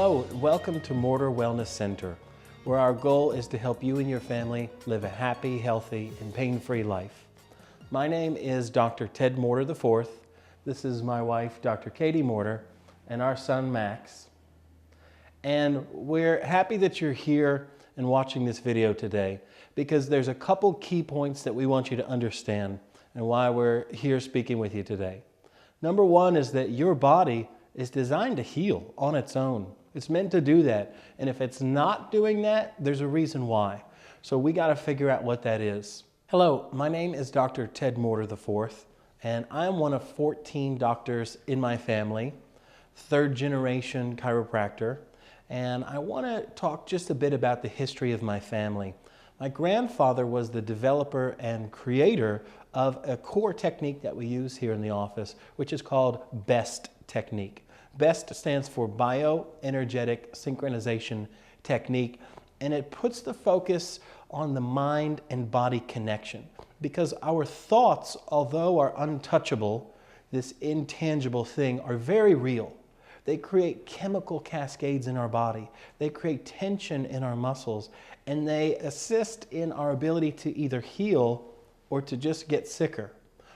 Hello, and welcome to Morter Wellness Center, where our goal is to help you and your family live a happy, healthy, and pain-free life. My name is Dr. Ted Morter IV. This is my wife, Dr. Katie Morter, and our son, Max. And we're happy that you're here and watching this video today because there's a couple key points that we want you to understand and why we're here speaking with you today. Number one is that your body is designed to heal on its own. It's meant to do that. And if it's not doing that, there's a reason why. So we got to figure out what that is. Hello, my name is Dr. Ted Morter IV, and I'm one of 14 doctors in my family, third generation chiropractor. And I want to talk just a bit about the history of my family. My grandfather was the developer and creator of a core technique that we use here in the office, which is called BEST technique. BEST stands for Bioenergetic Synchronization Technique, and it puts the focus on the mind and body connection because our thoughts, although are untouchable, this intangible thing, are very real. They create chemical cascades in our body. They create tension in our muscles, and they assist in our ability to either heal or to just get sicker.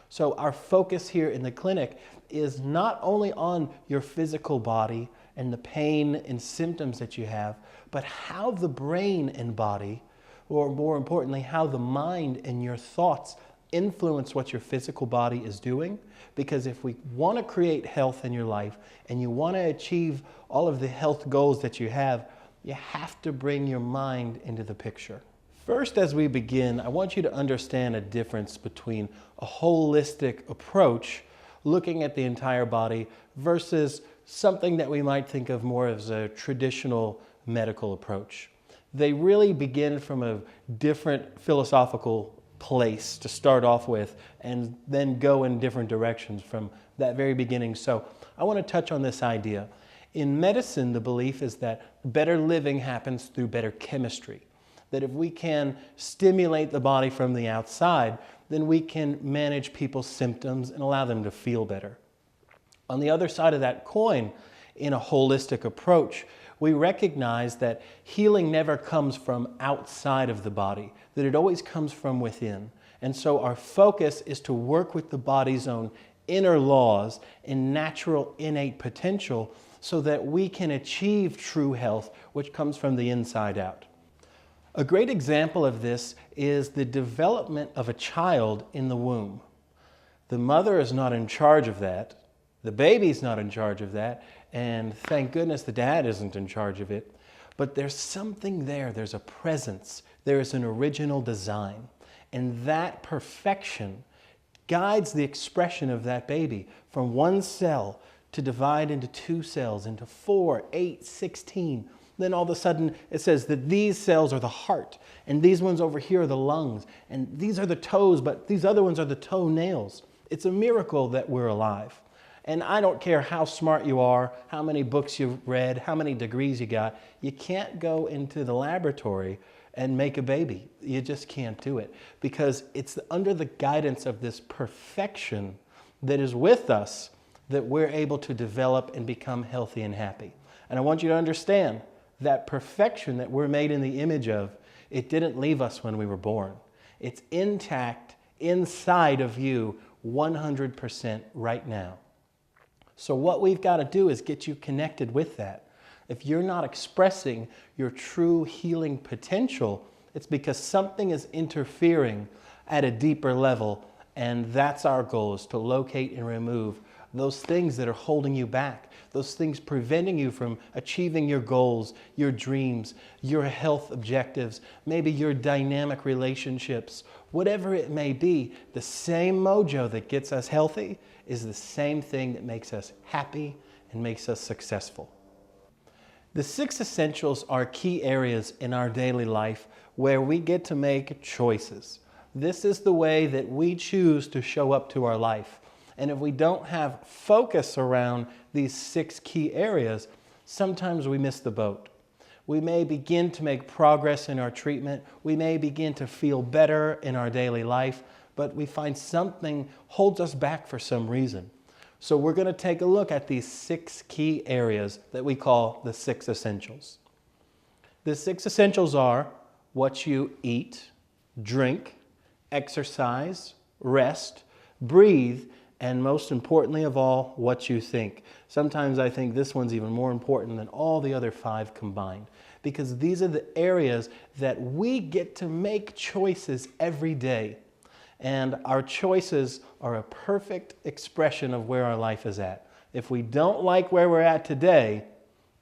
So our focus here in the clinic is not only on your physical body and the pain and symptoms that you have, but how the brain and body, or more importantly, how the mind and your thoughts influence what your physical body is doing. Because if we want to create health in your life and you want to achieve all of the health goals that you have to bring your mind into the picture. First, as we begin, I want you to understand a difference between a holistic approach, looking at the entire body, versus something that we might think of more as a traditional medical approach. They really begin from a different philosophical place to start off with and then go in different directions from that very beginning. So I want to touch on this idea. In medicine, the belief is that better living happens through better chemistry. That if we can stimulate the body from the outside, then we can manage people's symptoms and allow them to feel better. On the other side of that coin, in a holistic approach, we recognize that healing never comes from outside of the body, that it always comes from within. And so our focus is to work with the body's own inner laws and natural innate potential so that we can achieve true health, which comes from the inside out. A great example of this is the development of a child in the womb. The mother is not in charge of that. The baby's not in charge of that. And thank goodness the dad isn't in charge of it. But there's something there. There's a presence. There is an original design. And that perfection guides the expression of that baby from one cell to divide into 2 cells, into 4, 8, 16. Then all of a sudden it says that these cells are the heart, and these ones over here are the lungs, and these are the toes, but these other ones are the toenails. It's a miracle that we're alive. And I don't care how smart you are, how many books you've read, how many degrees you got, you can't go into the laboratory and make a baby. You just can't do it because it's under the guidance of this perfection that is with us that we're able to develop and become healthy and happy. And I want you to understand that perfection that we're made in the image of, it didn't leave us when we were born. It's intact inside of you 100% right now. So what we've got to do is get you connected with that. If you're not expressing your true healing potential, it's because something is interfering at a deeper level, and that's our goal, is to locate and remove those things that are holding you back, those things preventing you from achieving your goals, your dreams, your health objectives, maybe your dynamic relationships, whatever it may be. The same mojo that gets us healthy is the same thing that makes us happy and makes us successful. The 6 essentials are key areas in our daily life where we get to make choices. This is the way that we choose to show up to our life. And if we don't have focus around these 6 key areas, sometimes we miss the boat. We may begin to make progress in our treatment. We may begin to feel better in our daily life, but we find something holds us back for some reason. So we're going to take a look at these 6 key areas that we call the 6 essentials. The 6 essentials are what you eat, drink, exercise, rest, breathe, and most importantly of all, what you think. Sometimes I think this one's even more important than all the other 5 combined, because these are the areas that we get to make choices every day. And our choices are a perfect expression of where our life is at. If we don't like where we're at today,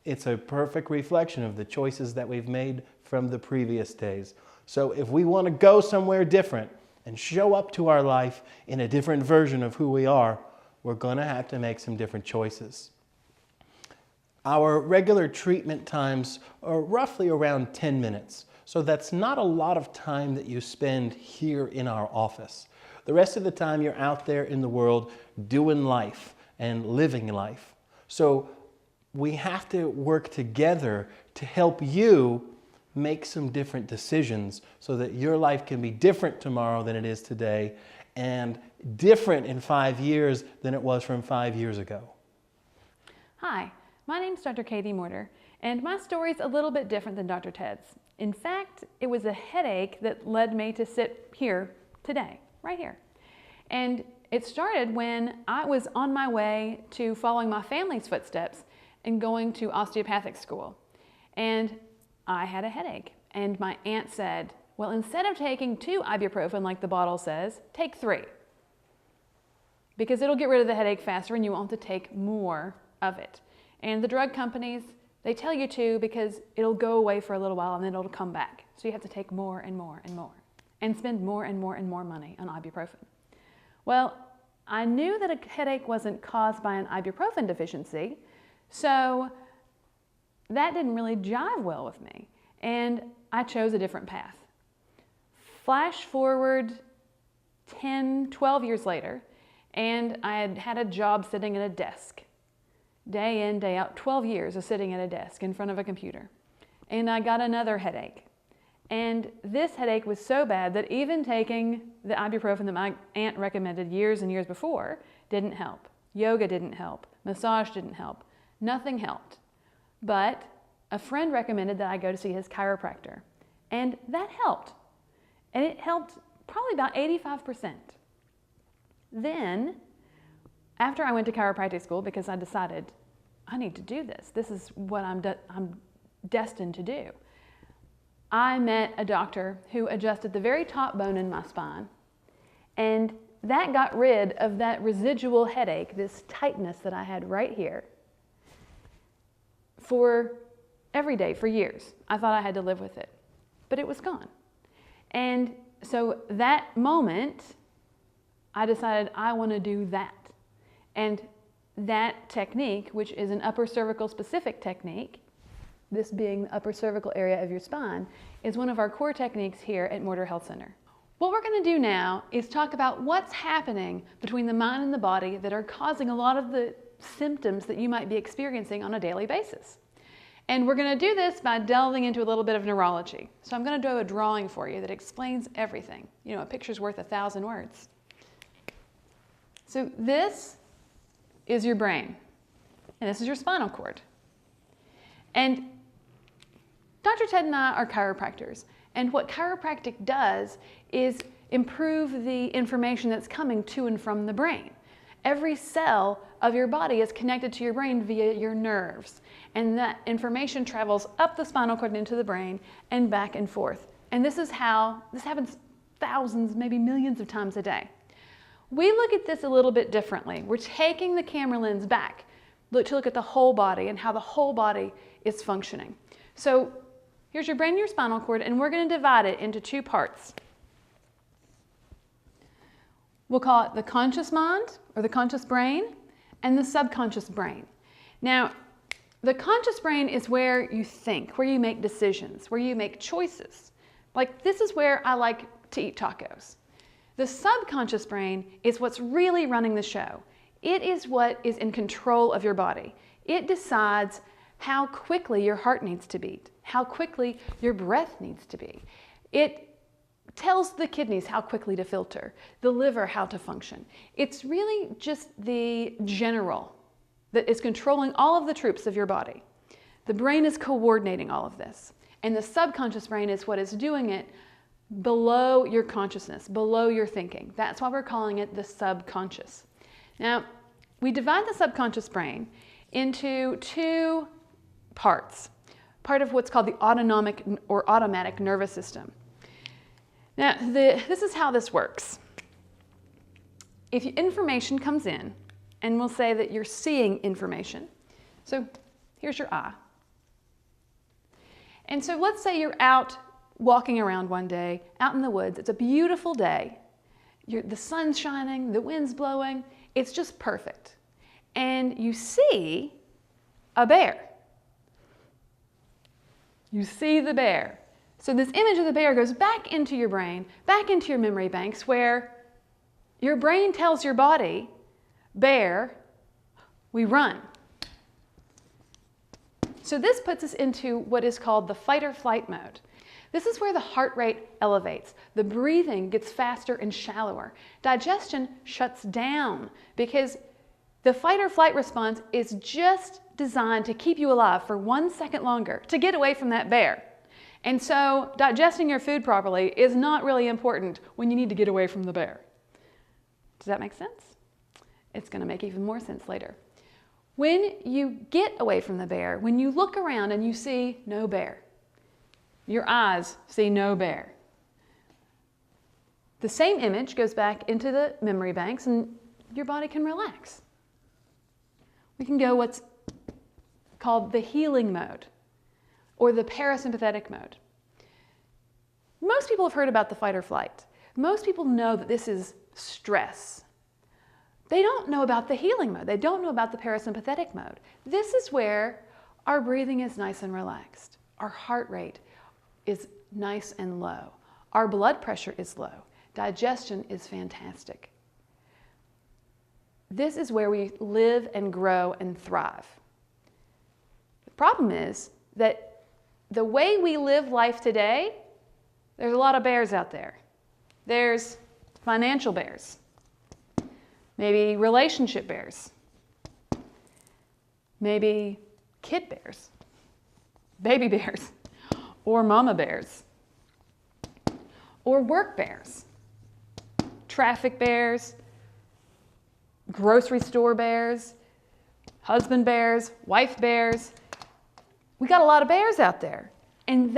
it's a perfect reflection of the choices that we've made from the previous days. So if we want to go somewhere different and show up to our life in a different version of who we are, we're going to have to make some different choices. Our regular treatment times are roughly around 10 minutes. So that's not a lot of time that you spend here in our office. The rest of the time you're out there in the world doing life and living life. So we have to work together to help you make some different decisions so that your life can be different tomorrow than it is today, and different in 5 years than it was from 5 years ago. Hi, my name's Dr. Katie Morter, and my story's a little bit different than Dr. Ted's. In fact, it was a headache that led me to sit here today, right here. And it started when I was on my way to following my family's footsteps and going to osteopathic school. And I had a headache, and my aunt said, well, instead of taking 2 ibuprofen like the bottle says, take 3. Because it'll get rid of the headache faster and you won't have to take more of it. And the drug companies, they tell you to because it'll go away for a little while and then it'll come back. So you have to take more and more and more and spend more and more and more money on ibuprofen. Well, I knew that a headache wasn't caused by an ibuprofen deficiency, so that didn't really jive well with me, and I chose a different path. Flash forward 10, 12 years later, and I had had a job sitting at a desk. Day in, day out, 12 years of sitting at a desk in front of a computer. And I got another headache. And this headache was so bad that even taking the ibuprofen that my aunt recommended years and years before didn't help. Yoga didn't help. Massage didn't help. Nothing helped. But a friend recommended that I go to see his chiropractor. And that helped. And it helped probably about 85%. Then, after I went to chiropractic school, because I decided I need to do this. This is what I'm destined to do. I met a doctor who adjusted the very top bone in my spine, and that got rid of that residual headache, this tightness that I had right here, for every day for years. I thought I had to live with it, but it was gone. And so that moment, I decided I want to do that. And that technique, which is an upper cervical specific technique, this being the upper cervical area of your spine, is one of our core techniques here at Morter Health Center. What we're going to do now is talk about what's happening between the mind and the body that are causing a lot of the symptoms that you might be experiencing on a daily basis. And we're going to do this by delving into a little bit of neurology. So I'm going to do a drawing for you that explains everything. You know, a picture's worth 1,000 words. So this is your brain, and this is your spinal cord. And Dr. Ted and I are chiropractors, and what chiropractic does is improve the information that's coming to and from the brain. Every cell of your body is connected to your brain via your nerves, and that information travels up the spinal cord into the brain and back and forth. And this happens thousands, maybe millions of times a day. We look at this a little bit differently. We're taking the camera lens back to look at the whole body and how the whole body is functioning. So here's your brain and your spinal cord, and we're going to divide it into 2 parts. We'll call it the conscious mind, or the conscious brain, and the subconscious brain. Now, the conscious brain is where you think, where you make decisions, where you make choices. Like, this is where I like to eat tacos. The subconscious brain is what's really running the show. It is what is in control of your body. It decides how quickly your heart needs to beat, how quickly your breath needs to be. It tells the kidneys how quickly to filter, the liver how to function. It's really just the general that is controlling all of the troops of your body. The brain is coordinating all of this, and the subconscious brain is what is doing it below your consciousness, below your thinking. That's why we're calling it the subconscious. Now, we divide the subconscious brain into two parts, part of what's called the autonomic or automatic nervous system. Now, this is how this works. If information comes in, and we'll say that you're seeing information. So here's your eye. And so let's say you're out walking around one day, out in the woods. It's a beautiful day. The sun's shining, the wind's blowing. It's just perfect. And you see a bear. You see the bear. So this image of the bear goes back into your brain, back into your memory banks, where your brain tells your body, bear, we run. So this puts us into what is called the fight or flight mode. This is where the heart rate elevates, the breathing gets faster and shallower, digestion shuts down because the fight or flight response is just designed to keep you alive for 1 second longer, to get away from that bear. And so digesting your food properly is not really important when you need to get away from the bear. Does that make sense? It's going to make even more sense later. When you get away from the bear, when you look around and you see no bear, your eyes see no bear. The same image goes back into the memory banks and your body can relax. We can go what's called the healing mode or the parasympathetic mode. Most people have heard about the fight or flight. Most people know that this is stress. They don't know about the healing mode. They don't know about the parasympathetic mode. This is where our breathing is nice and relaxed. Our heart rate is nice and low. Our blood pressure is low. Digestion is fantastic. This is where we live and grow and thrive. The problem is that the way we live life today, there's a lot of bears out there. There's financial bears, maybe relationship bears, maybe kid bears, baby bears, or mama bears, or work bears, traffic bears, grocery store bears, husband bears, wife bears. We got a lot of bears out there. And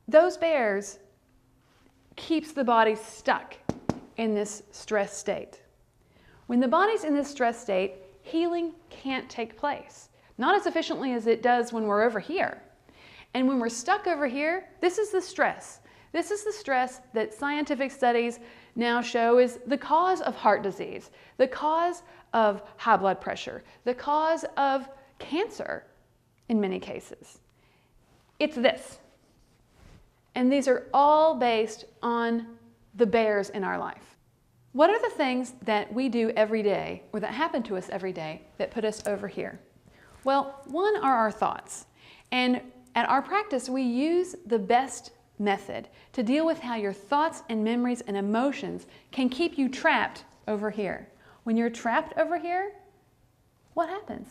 those bears keeps the body stuck in this stress state. When the body's in this stress state, healing can't take place. Not as efficiently as it does when we're over here. And when we're stuck over here, this is the stress. This is the stress that scientific studies now show is the cause of heart disease, the cause of high blood pressure, the cause of cancer in many cases. It's this. And these are all based on the bears in our life. What are the things that we do every day or that happen to us every day that put us over here? Well, one are our thoughts. And at our practice, we use the best method to deal with how your thoughts and memories and emotions can keep you trapped over here. When you're trapped over here, what happens?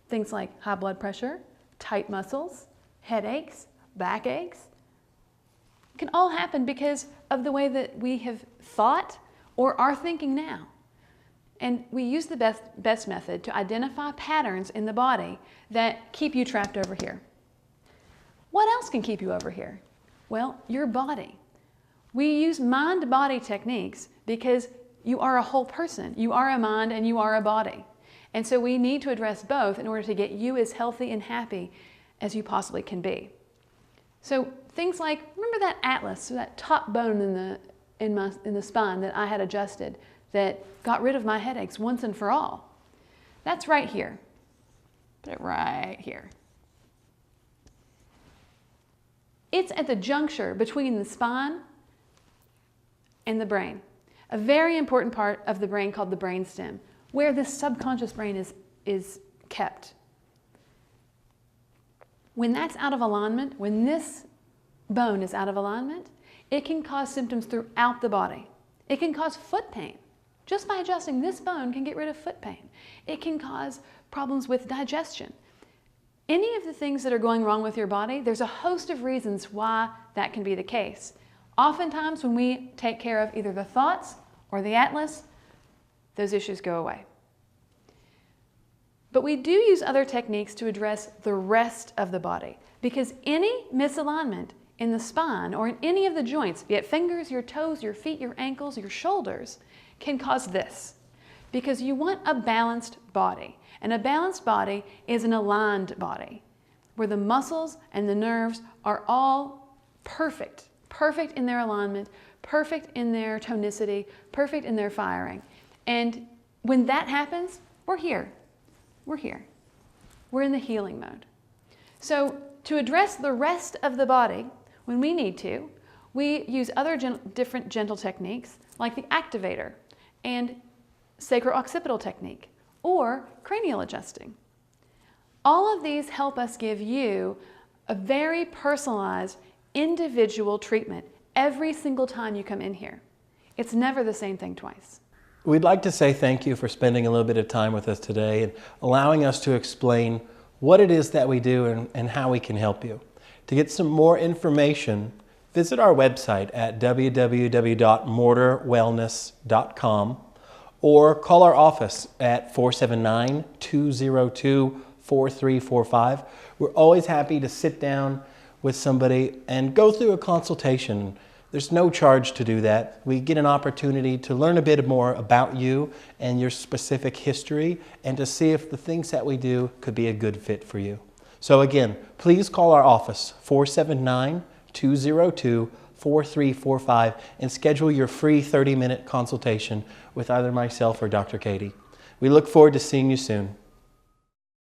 Things like high blood pressure, tight muscles, headaches, backaches. It can all happen because of the way that we have thought or are thinking now. And we use the best method to identify patterns in the body that keep you trapped over here. What else can keep you over here? Well, your body. We use mind-body techniques because you are a whole person. You are a mind and you are a body. And so we need to address both in order to get you as healthy and happy as you possibly can be. So things like, remember that atlas, that top bone in the spine that I had adjusted that got rid of my headaches once and for all? That's right here. Put it right here. It's at the juncture between the spine and the brain, a very important part of the brain called the brainstem, where the subconscious brain is kept. When that's out of alignment, when this bone is out of alignment, It can cause symptoms throughout the body. It can cause foot pain. Just by adjusting this bone can get rid of foot pain. It can cause problems with digestion. Any of the things that are going wrong with your body, there's a host of reasons why that can be the case. Oftentimes when we take care of either the thoughts or the atlas, those issues go away. But we do use other techniques to address the rest of the body, because any misalignment in the spine or in any of the joints, be it fingers, your toes, your feet, your ankles, your shoulders, can cause this. Because you want a balanced body, and a balanced body is an aligned body, where the muscles and the nerves are all perfect in their alignment, perfect in their tonicity, perfect in their firing. And when that happens, we're here. We're here. We're in the healing mode. So to address the rest of the body, when we need to, we use other different gentle techniques like the activator and sacro-occipital technique or cranial adjusting. All of these help us give you a very personalized, individual treatment every single time you come in here. It's never the same thing twice. We'd like to say thank you for spending a little bit of time with us today and allowing us to explain what it is that we do and how we can help you. To get some more information, visit our website at www.morterwellness.com or call our office at 479-202-4345. We're always happy to sit down with somebody and go through a consultation. There's no charge to do that. We get an opportunity to learn a bit more about you and your specific history and to see if the things that we do could be a good fit for you. So again, please call our office, 479-202-4345, and schedule your free 30-minute consultation with either myself or Dr. Katie. We look forward to seeing you soon.